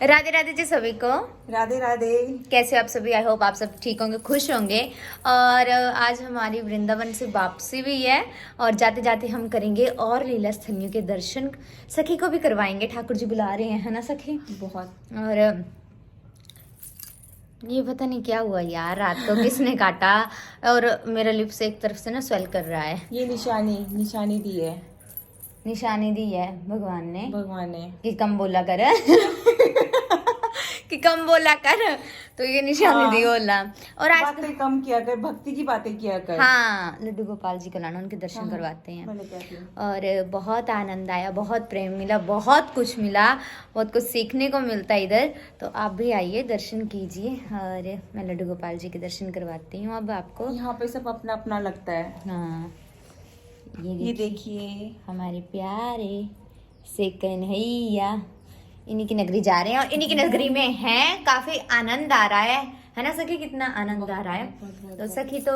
राधे राधे जी सभी को। राधे राधे। कैसे आप सभी? आई होप आप सब ठीक होंगे, खुश होंगे। और आज हमारी वृंदावन से वापसी भी है और जाते जाते हम करेंगे और लीला स्थलियों के दर्शन। सखी को भी करवाएंगे, ठाकुर जी बुला रहे हैं, है ना सखी? बहुत। और ये पता नहीं क्या हुआ यार, रात को किसने काटा और मेरा लिप्स एक तरफ से ना स्वेल कर रहा है। ये निशानी दी है, निशानी दी है भगवान ने कि कम बोला कर कि कम बोला कर, तो ये निशानी दी बोला। और आज बातें कम किया कर, भक्ति की बातें किया कर। हाँ, लड्डू गोपाल जी को लाना, उनके दर्शन करवाते हैं। और बहुत आनंद आया, बहुत प्रेम मिला, बहुत कुछ मिला, बहुत कुछ सीखने को मिलता है इधर। तो आप भी आइए, दर्शन कीजिए। और मैं लड्डू गोपाल जी के दर्शन करवाती हूँ अब आपको। यहाँ पे सब अपना अपना लगता है। हाँ, ये देखिए हमारे प्यारे से कन्हैया इन्हीं की नगरी जा रहे हैं और इन्हीं की नगरी में हैं। काफी आनंद आ रहा है ना सखी? कितना आनंद आ रहा है। तो सखी तो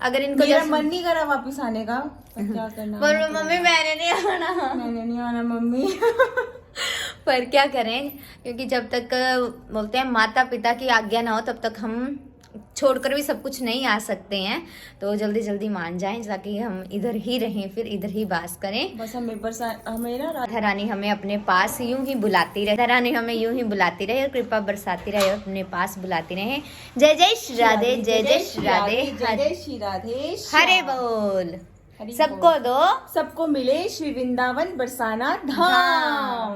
अगर इनको मेरा मन नहीं करा वापस आने का, पर क्या करना। बोलो मम्मी मैंने नहीं आना मम्मी पर क्या करें, क्योंकि जब तक बोलते हैं माता पिता की आज्ञा ना हो तब तक हम छोड़कर भी सब कुछ नहीं आ सकते हैं। तो जल्दी जल्दी मान जाएं ताकि हम इधर ही रहें, फिर इधर ही वास करें। बस हमें राधा रानी हमें अपने पास यूं ही बुलाती रहे, राधा रानी हमें यूं ही बुलाती रहे और कृपा बरसाती रहे और अपने पास बुलाती रहे। जय जय श्री राधे, जय जय श्री राधे, जय श्री राधे, हरे बोल। सबको दो, सबको मिले श्री वृंदावन बरसाना धाम।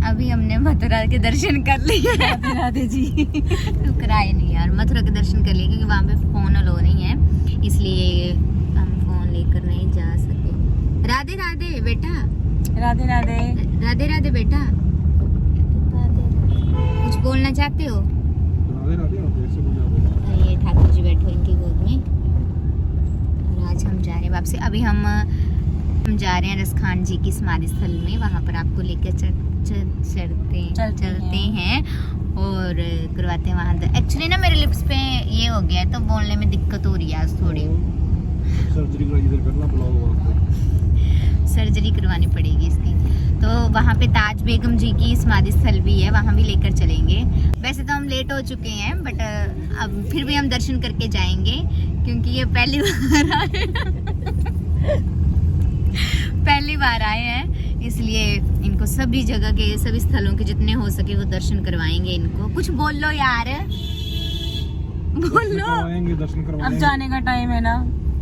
अभी हमने मथुरा के दर्शन कर लिए। राधे राधे जी। तो कराए नहीं यार, मथुरा के दर्शन कर लिए क्योंकि वहाँ पे फोन अलो नहीं है, इसलिए हम फोन लेकर नहीं जा सके। राधे राधे बेटा, राधे राधे, राधे राधे बेटा। कुछ बोलना चाहते हो? ये ठाकुर जी बैठो इनकी गोद में। और आज हम जा रहे हैं वापसी। अभी हम जा रहे हैं रसखान जी की समाधि स्थल में, वहाँ पर आपको लेकर चलते हैं और करवाते हैं वहाँ। एक्चुअली ना मेरे लिप्स पे ये हो गया है तो बोलने में दिक्कत हो रही है आज थोड़ी। सर्जरी करवानी पड़ेगी इसकी। तो वहाँ पे ताज बेगम जी की समाधि स्थल भी है, वहाँ भी लेकर चलेंगे। वैसे तो हम लेट हो चुके हैं बट अब फिर भी हम दर्शन करके जाएंगे क्योंकि ये पहली बार आए हैं, इसलिए इनको सभी जगह के, सभी स्थलों के जितने हो सके वो दर्शन करवाएंगे। इनको कुछ बोल लो यार, बोल लो। अब जाने का टाइम है ना,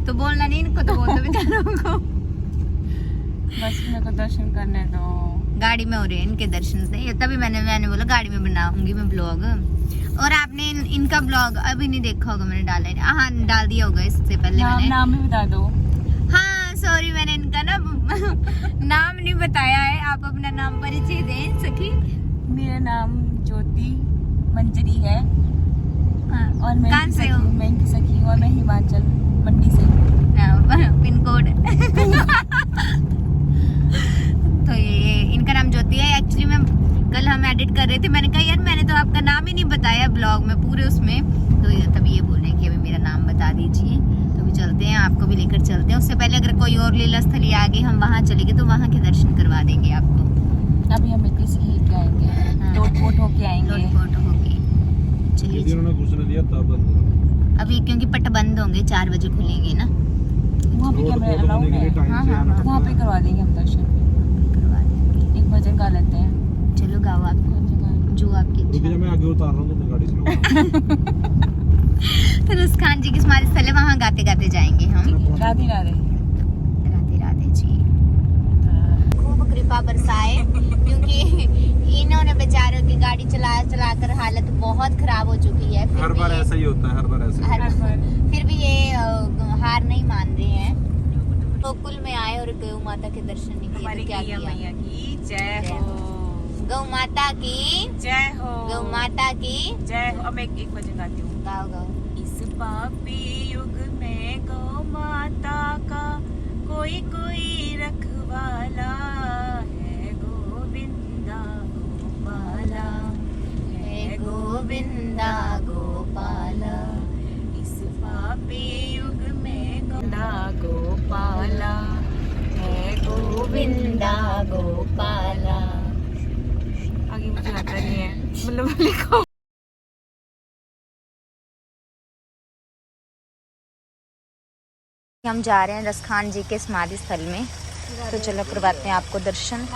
तो बोलना नहीं, इनको तो बोल दो बेचारों को। बस मेरे को दर्शन करने दो। गाड़ी में हो रहे हैं इनके दर्शन से, तभी मैंने बोला गाड़ी में बनाऊंगी मैं ब्लॉग। और आपने इनका ब्लॉग अभी नहीं देखा होगा, मैंने डाला है। हाँ, डाल दिया होगा इससे पहले। नाम भी बता दो। हाँ सॉरी, मैंने इनका ना नाम नहीं बताया है। आप अपना नाम परिचय दें सखी। मेरा नाम ज्योति मंजरी है। हाँ, और मैं कहाँ से हो? मैं इनकी सखी हूँ और मैं हिमाचल मंडी से। पिन कोड तो ये इनका नाम ज्योति है। एक्चुअली मैं कल हम एडिट कर रहे थे, मैंने कहा यार मैंने तो आपका नाम ही नहीं बताया ब्लॉग में पूरे उसमें, तो तभी ये बोल रहे हैं कि अभी मेरा नाम बता दीजिए। तो भी चलते हैं, आपको भी लेकर चलते हैं। उससे पहले अगर कोई और लीला स्थली आगे हम वहाँ चलेंगे तो वहाँ के दर्शन करवा देंगे आपको। अभी हम इतनी से ही आएंगे, लोटपोट होके आएंगे। लोटपोट होके चलिए। अभी क्योंकि पट बंद होंगे, 4 बजे खुलेंगे ना। वहाँ पे कैमरा अलाउ है। हाँ, वहाँ पे करवा देंगे हम दर्शन, करवा देंगे। एक भजन गा लेते हैं। चलो गाओ आप जो आपकी इच्छा। मैं आगे उतार रहा हूँ तो गाड़ी से। तो रसखान जी की समाधि स्थल है, वहाँ गाते गाते जाएंगे हम। राधे राधे, राधे राधे जी। खूब कृपा बरसाए क्योंकि इन्होंने बेचारों की गाड़ी चला कर हालत बहुत खराब हो चुकी है। हर बार ऐसा ही होता है, हर बार ऐसा। हर बार फिर भी ये हार नहीं मान रहे हैं। गोकुल में आए और गौ माता के दर्शन नहीं किए तो क्या किया? मैया की जय हो, गौ माता की जय हो, गौ माता की जय हो। अब मैं एक भजन गाती हूँ। गाओ गाओ। इस पापी युग में गौ माता का कोई कोई रखवाला है, गोविंदा गोपाला है, गोविंदा गोपाला। इस पापी युग में गोविंदा गोपाला है, गोविंदा गोविंदा गोपाला। आगे मुझे आता नहीं है, मतलब लिखो। हम जा रहे हैं रसखान जी के समाधि स्थल में, तो चलो करवाते हैं आपको दर्शन।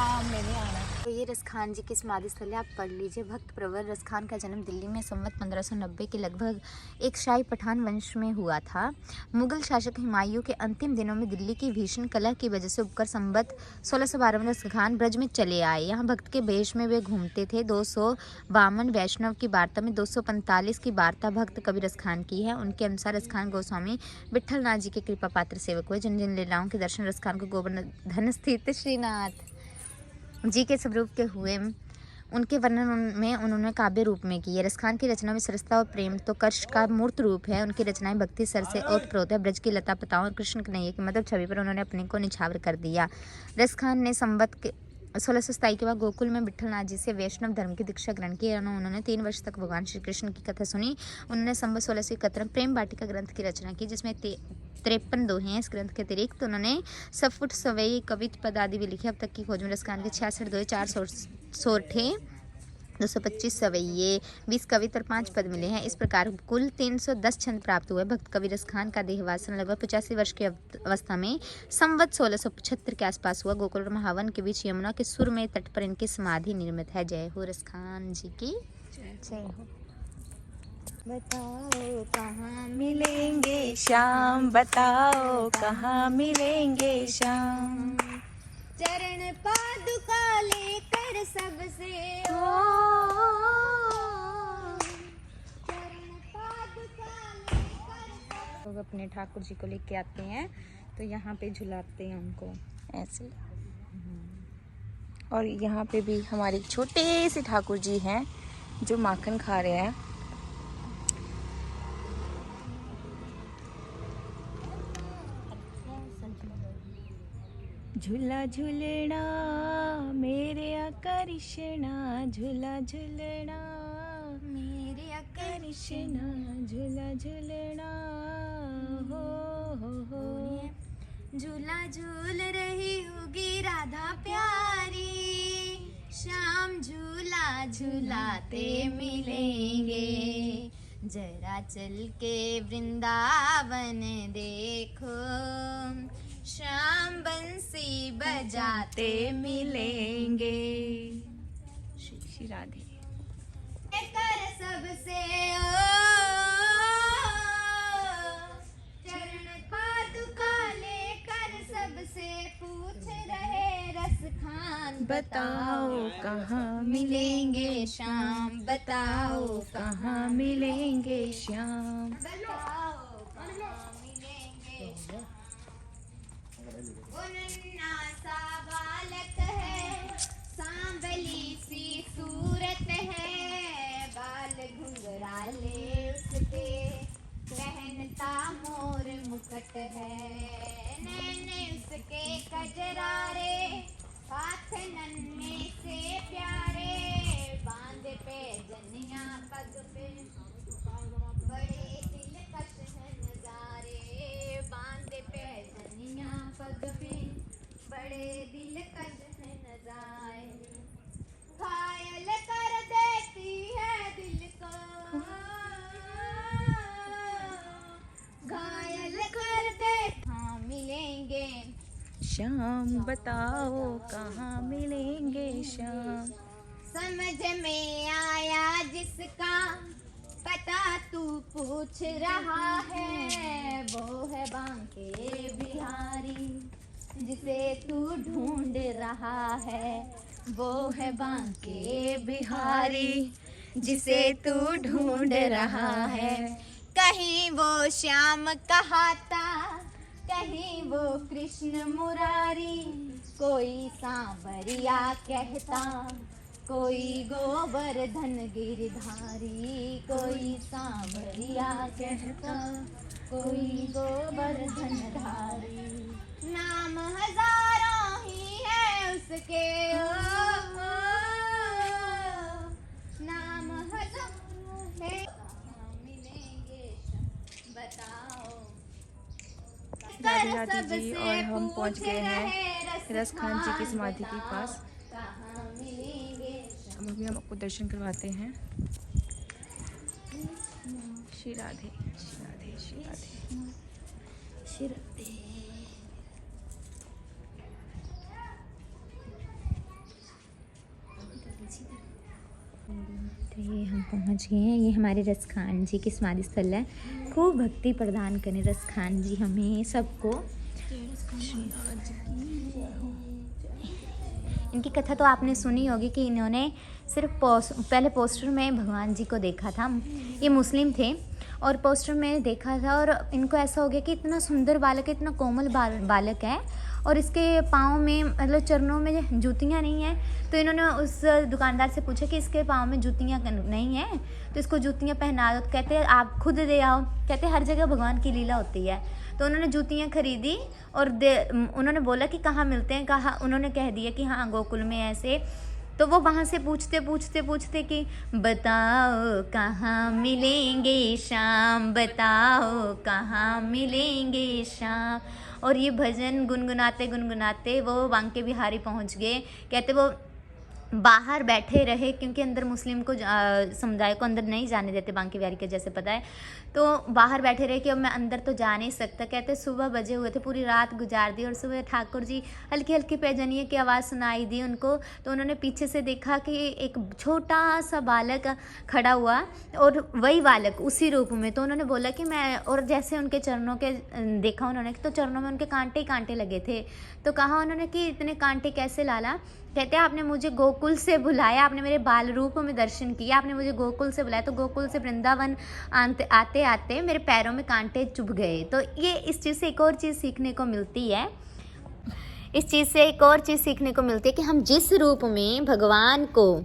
तो ये रसखान जी की समाधि स्थल है, आप पढ़ लीजिए। भक्त प्रवर रसखान का जन्म दिल्ली में संवत 1590 के लगभग एक शाही पठान वंश में हुआ था। मुगल शासक हुमायूं के अंतिम दिनों में दिल्ली की भीषण कलह की वजह से उपकर संवत 1612 में रसखान ब्रज में चले आए। यहाँ भक्त के भेष में वे घूमते थे। 252 वैष्णव की वार्ता में 245 की वार्ता भक्त कवि रसखान की है। उनके अनुसार रसखान गोस्वामी विट्ठल नाथ जी के कृपा पात्र सेवक हुए, जिन जिन लीलाओं के दर्शन रसखान को गोवर्धन स्थित श्रीनाथ जी के स्वरूप के हुए, उनके वर्णन में उन्होंने काव्य रूप में किए। रसखान की रचना में सरसता और प्रेम तो कर्ष का मूर्त रूप है। उनकी रचनाएं भक्ति सर से ओतप्रोत है। ब्रज की लता पताओं और कृष्ण कन्हैया की मधुर छवि पर उन्होंने अपने को निछावर कर दिया। रसखान ने संवत 1627 के बाद गोकुल में विट्ठल नाथ जी से वैष्णव धर्म की दीक्षा ग्रहण की। उन्होंने 3 वर्ष तक भगवान श्री कृष्ण की कथा सुनी। उन्होंने संवत 1671 प्रेम वाटिका ग्रंथ की रचना की, जिसमें 53 दोहे हैं। इस ग्रंथ के अतिरिक्त उन्होंने सफुट सवई कवित पद आदि भी लिखे। अब तक की खोज में रसखान के 66 दोहे, 4 सोरठे, 225 सवैये, 20 कवित और 5 पद मिले हैं। इस प्रकार कुल 310 छंद प्राप्त हुए। भक्त कवि रसखान का देहवासन लगभग 85 वर्ष की अवस्था में संवत 1675 के आसपास हुआ। गोकुल और महावन के बीच यमुना के सुरमय तट पर इनकी समाधि निर्मित है। जय हो रसखान जी की जय हो। बताओ कहाँ मिलेंगे श्याम, बताओ कहाँ मिलेंगे श्याम। चरण पादुका लेकर सबसे लोग अपने ठाकुर जी को लेके आते हैं, तो यहाँ पे झुलाते हैं उनको ऐसे। और यहाँ पे भी हमारे छोटे से ठाकुर जी हैं जो माखन खा रहे हैं। झूला झूलना मेरे कृष्णा, झूला झूलना मेरे कृष्णा, झूला झूलना हो। झूला झूल रही होगी राधा प्यारी, शाम झूला झूलाते मिलेंगे। जरा चल के वृंदावन देखो, शाम बंसी बजाते मिलेंगे। श्री राधे। कर सबसे चरण पादुका लेकर सबसे पूछ रहे रसखान, बताओ कहाँ मिलेंगे शाम, बताओ कहाँ मिलेंगे श्याम। बताओ कहाँ मिलेंगे। वो नन्हा सा बालक है, सांवली सी सूरत है, बाल घुंघराले उसके, पहनता मोर मुकुट है, नैने उसके कजरारे, हाथ नन्हे से प्यारे, बांध पे जनिया पग पे, बड़े दिलकश है नजारे, बांध पे जनिया पग पे, बड़े दिलकश है नजारे, घायल कर देती है दिल को, घायल कर दे। हाँ मिलेंगे श्याम, बताओ कहाँ मिलेंगे श्याम। समझ में आया जिसका पता तू पूछ रहा है, वो है बांके बिहारी, जिसे तू ढूंढ रहा है, वो है बांके बिहारी, जिसे तू ढूंढ रहा है। कहीं वो श्याम कहाता, कहीं वो कृष्ण मुरारी, कोई सांवरिया कहता, कोई गोवर्धन गिरधारी, कोई सांवरिया कहता, कोई गोवर्धन धारी, नाम हजारों ही है उसके, नाम हजारों है। मिलेंगे बताओ राधे राधे जी। और हम पहुंच गए हैं रस खान जी की समाधि के पास। अब अभी हम आपको दर्शन करवाते हैं। श्री राधे श्री राधे श्री राधे। तो ये हम पहुंच गए हैं, ये हमारे रस खान जी की समाधि स्थल है। खूब भक्ति प्रदान करें रस खान जी हमें सबको। इनकी कथा तो आपने सुनी होगी कि इन्होंने सिर्फ पहले पोस्टर में भगवान जी को देखा था। ये मुस्लिम थे और पोस्टर में देखा था और इनको ऐसा हो गया कि इतना सुंदर बालक है, इतना कोमल बालक है और इसके पाँव में मतलब चरणों में जूतियाँ नहीं हैं। तो इन्होंने उस दुकानदार से पूछा कि इसके पाँव में जूतियाँ नहीं हैं तो इसको जूतियाँ पहना दो। तो कहते हैं आप खुद दे आओ। कहते हर जगह भगवान की लीला होती है। तो उन्होंने जूतियाँ खरीदी और उन्होंने बोला कि कहाँ मिलते हैं, कहाँ। उन्होंने कह दिया कि हाँ गोकुल में ऐसे। तो वो वहाँ से पूछते कि बताओ कहाँ मिलेंगे श्याम, बताओ कहाँ मिलेंगे श्याम। और ये भजन गुनगुनाते वो बांके बिहारी पहुँच गए। कहते वो बाहर बैठे रहे क्योंकि अंदर मुस्लिम को समुदाय को अंदर नहीं जाने देते बांके बिहारी के, जैसे पता है। तो बाहर बैठे रहे कि अब मैं अंदर तो जा नहीं सकता। कहते सुबह बजे हुए थे, पूरी रात गुजार दी और सुबह ठाकुर जी हल्की हल्की पैजनिए की आवाज़ सुनाई दी उनको। तो उन्होंने पीछे से देखा कि एक छोटा सा बालक खड़ा हुआ और वही बालक उसी रूप में। तो उन्होंने बोला कि मैं, और जैसे उनके चरणों के देखा उन्होंने तो चरणों में उनके कांटे ही कांटे लगे थे। तो कहा उन्होंने कि इतने कांटे कैसे लाला। कहते हैं आपने मुझे गोकुल से बुलाया, आपने मेरे बाल रूप में दर्शन किया, आपने मुझे गोकुल से बुलाया। तो गोकुल से वृंदावन आते आते मेरे पैरों में कांटे चुभ गए। तो ये इस चीज़ से एक और चीज़ सीखने को मिलती है। इस चीज़ से एक और चीज़ सीखने को मिलती है कि हम जिस रूप में भगवान को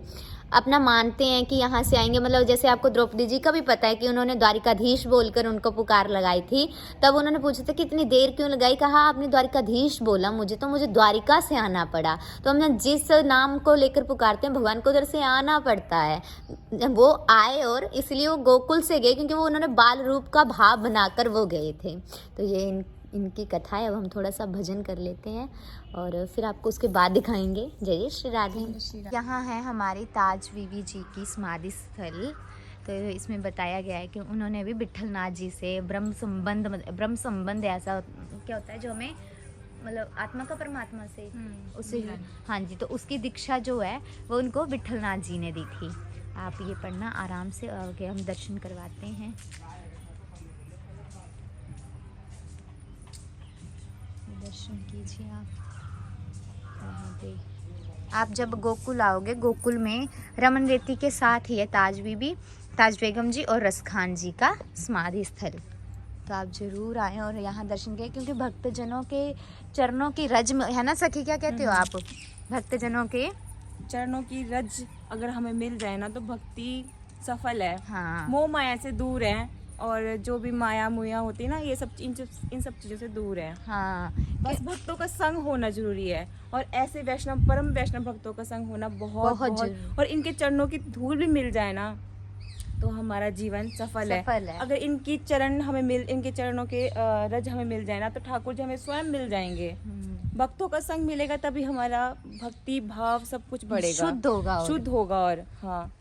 अपना मानते हैं कि यहाँ से आएंगे, मतलब जैसे आपको द्रौपदी जी का भी पता है कि उन्होंने द्वारिकाधीश बोलकर उनको पुकार लगाई थी। तब उन्होंने पूछा था कि इतनी देर क्यों लगाई। कहा आपने द्वारिकाधीश बोला मुझे, तो मुझे द्वारिका से आना पड़ा। तो हम जिस नाम को लेकर पुकारते हैं भगवान को उधर से आना पड़ता है। वो आए और इसलिए वो गोकुल से गए क्योंकि वो उन्होंने बाल रूप का भाव बनाकर वो गए थे। तो ये इनकी कथा है। अब हम थोड़ा सा भजन कर लेते हैं और फिर आपको उसके बाद दिखाएंगे। जय श्री राधे। यहाँ है हमारी ताज बीबी जी की समाधि स्थल। तो इसमें बताया गया है कि उन्होंने भी विट्ठलनाथ जी से ब्रह्म संबंध ऐसा क्या होता है जो हमें मतलब आत्मा का परमात्मा से उसे, हाँ जी, तो उसकी दीक्षा जो है वो उनको विट्ठलनाथ जी ने दी थी। आप ये पढ़ना आराम से। आगे हम दर्शन करवाते हैं। दर्शन कीजिए आप यहाँ पे। आप जब गोकुल आओगे, गोकुल में रमन रेती के साथ ही है ताज बीबी, ताज बेगम जी और रस खान जी का समाधि स्थल। तो आप जरूर आएँ और यहाँ दर्शन करें क्योंकि भक्तजनों के चरणों की रज में है ना सखी, क्या कहते हो आप? भक्तजनों के चरणों की रज अगर हमें मिल जाए ना तो भक्ति सफल है। हाँ, मोह माया से दूर है और जो भी माया मुया होती है ना, ये सब इन सब चीज़ों से दूर है। हाँ, बस भक्तों का संग होना जरूरी है और ऐसे वैष्णव परम वैष्णव भक्तों का संग होना बहुत और इनके चरणों की धूल भी मिल जाए ना तो हमारा जीवन सफल है। अगर इनके चरणों के रज हमें मिल जाए ना तो ठाकुर जी हमें स्वयं मिल जाएंगे। भक्तों का संग मिलेगा तभी हमारा भक्ति भाव सब कुछ बढ़ेगा, शुद्ध होगा। और हाँ,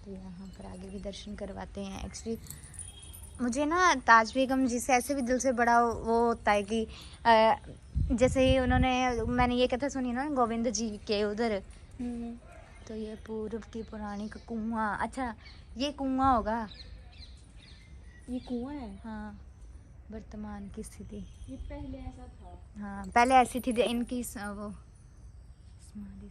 तो यहाँ पर आगे भी दर्शन करवाते हैं। एक्चुअली मुझे ना ताज बेगम जी से ऐसे भी दिल से बड़ा वो होता है कि जैसे ही मैंने ये कथा सुनी ना गोविंद जी के उधर। तो ये पूर्व की पुरानी का कुआं, अच्छा ये कुआं होगा, ये कुआं है। हाँ, वर्तमान की स्थिति ये पहले ऐसा था। हाँ, पहले ऐसी थी इनकी वो समाधि।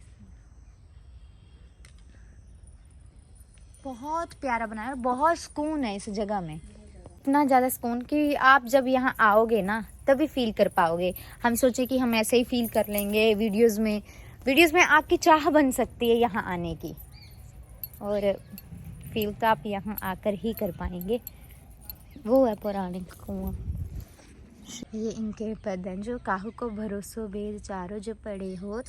बहुत प्यारा बनाया है, बहुत सुकून है इस जगह में, इतना ज़्यादा सुकून कि आप जब यहाँ आओगे ना तभी फील कर पाओगे। हम सोचे कि हम ऐसे ही फील कर लेंगे वीडियोस में आपकी चाह बन सकती है यहाँ आने की, और फील तो आप यहाँ आकर ही कर पाएंगे। वो है पौराणिक कुआं। ये इनके पद हैं जो काहू को भरोसो वेद चारों जो पढ़े होत,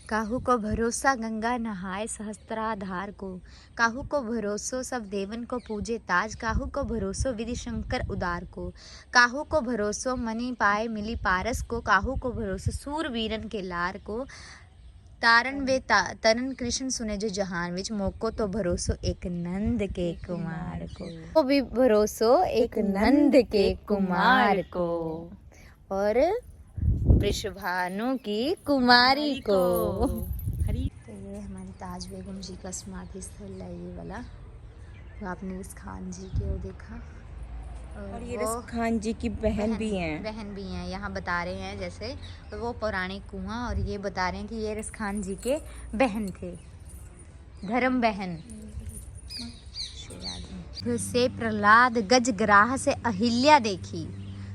काहू को भरोसा गंगा नहाए सहस्त्राधार को, काहू को भरोसो सब देवन को पूजे ताज, काहू को भरोसो विधि शंकर उदार को, काहू को भरोसो मणि पाए मिली पारस को, काहू को भरोसो सूर वीरन के लार को, तारन वे तरन कृष्ण सुने जो जहान विच, मोको तो भरोसो एक नंद के कुमार को भी भरोसो एक नंद के कुमार को, और वृषभानु की कुमारी को। हरी तो ये हमारी ताज बेगम जी का समाधि स्थल है ये वाला, तो आपने इस खान जी के वो देखा, और ये रस खान जी की बहन भी हैं। बहन भी हैं, यहाँ बता रहे हैं जैसे तो वो पौराणिक कुआं, और ये बता रहे हैं कि ये रस खान जी के बहन थे, धर्म बहन। से प्रहलाद गज ग्राह से अहिल्या देखी,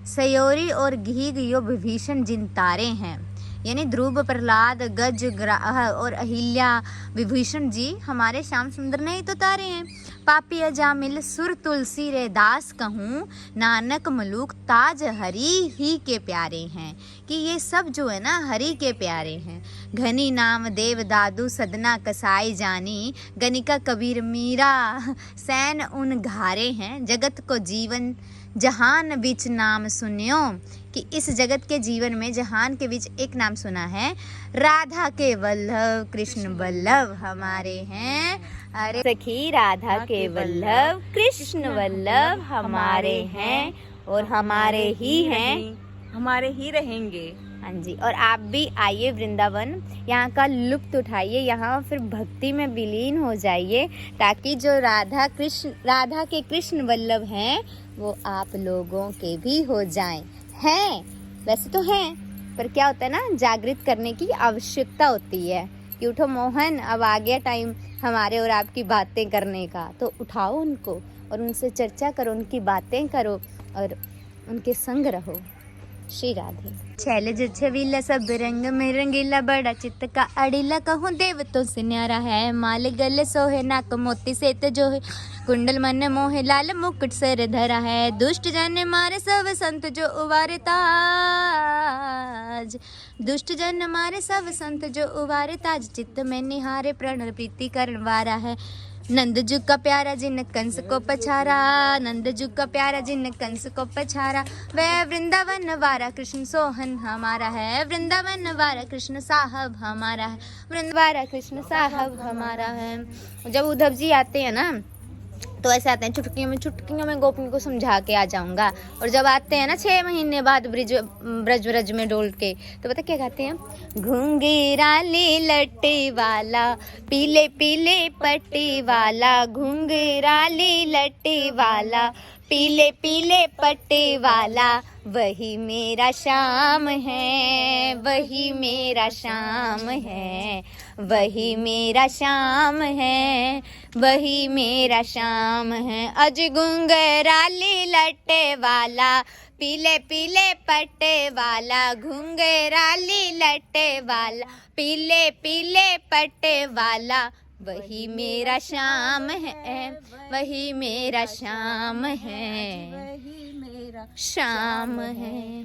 सयोरी और घीग यो विभीषण जिन तारे हैं, यानी ध्रुव प्रहलाद गज ग्राह और अहिल्या विभीषण जी हमारे श्याम सुंदर नहीं तो तारे हैं। पापी अजामिल सुर तुलसी रे दास कहूँ, नानक मलूक ताज हरि ही के प्यारे हैं, कि ये सब जो है ना हरि के प्यारे हैं। घनी नाम देव दादू सदना कसाई जानी, गनिका कबीर मीरा सैन उन घारे हैं, जगत को जीवन जहान बीच नाम सुनियो, कि इस जगत के जीवन में जहान के बीच एक नाम सुना है, राधा के वल्लभ कृष्ण वल्लभ हमारे हैं। अरे सखी राधा के वल्लभ कृष्ण वल्लभ हमारे हैं, और हमारे ही हैं, हमारे ही रहेंगे। हाँ जी, और आप भी आइए वृंदावन, यहाँ का लुत्फ उठाइए, यहाँ फिर भक्ति में विलीन हो जाइए, ताकि जो राधा के कृष्ण वल्लभ हैं वो आप लोगों के भी हो जाएं। हैं वैसे तो हैं, पर क्या होता है ना, जागृत करने की आवश्यकता होती है कि उठो मोहन, अब आ गया टाइम हमारे और आपकी बातें करने का, तो उठाओ उनको और उनसे चर्चा करो, उनकी बातें करो और उनके संग रहो। श्री राधे। छैल जो छवीला सब रंग में रंगीला, बड़ा चित्त का अड़ीला, कहूँ देव तो से न्यारा है, माल गले सोहे नाक मोती से जो है, कुंडल मन मोहे लाल मुकुट सर धरा है, दुष्ट जन मारे सब संत जो उबारे ताज, दुष्ट जन मारे सब संत जो उबारे ताज, चित्त में निहारे प्रण प्रीति करण वारा है, नंद जुग का प्यारा जिन कंस को पछारा, नंद जुग का प्यारा जिन कंस को पछारा, वह वृंदावन वारा कृष्ण सोहन हमारा है, वृंदावन वारा कृष्ण साहब हमारा है, वृंदावन कृष्ण साहब हमारा है। जब उद्धव जी आते हैं ना तो ऐसे आते हैं चुटकियों में गोपियों को समझा के आ जाऊंगा, और जब आते हैं ना 6 महीने बाद ब्रज में डोल के, तो पता क्या कहते हैं, घुंघराले लट्टे वाला पीले पीले पट्टे वाला, घुंघराले लट्टे वाला पीले पीले पट्टे वाला, वही मेरा श्याम है, वही मेरा श्याम है, वही मेरा श्याम है, वही मेरा श्याम है। अज घुंघराले लट्टे वाला पीले पीले पट्टे वाला, घुंघराले लट्टे वाला पीले पीले पट्टे वाला, वही मेरा श्याम है, वही मेरा श्याम है, वही मेरा श्याम है।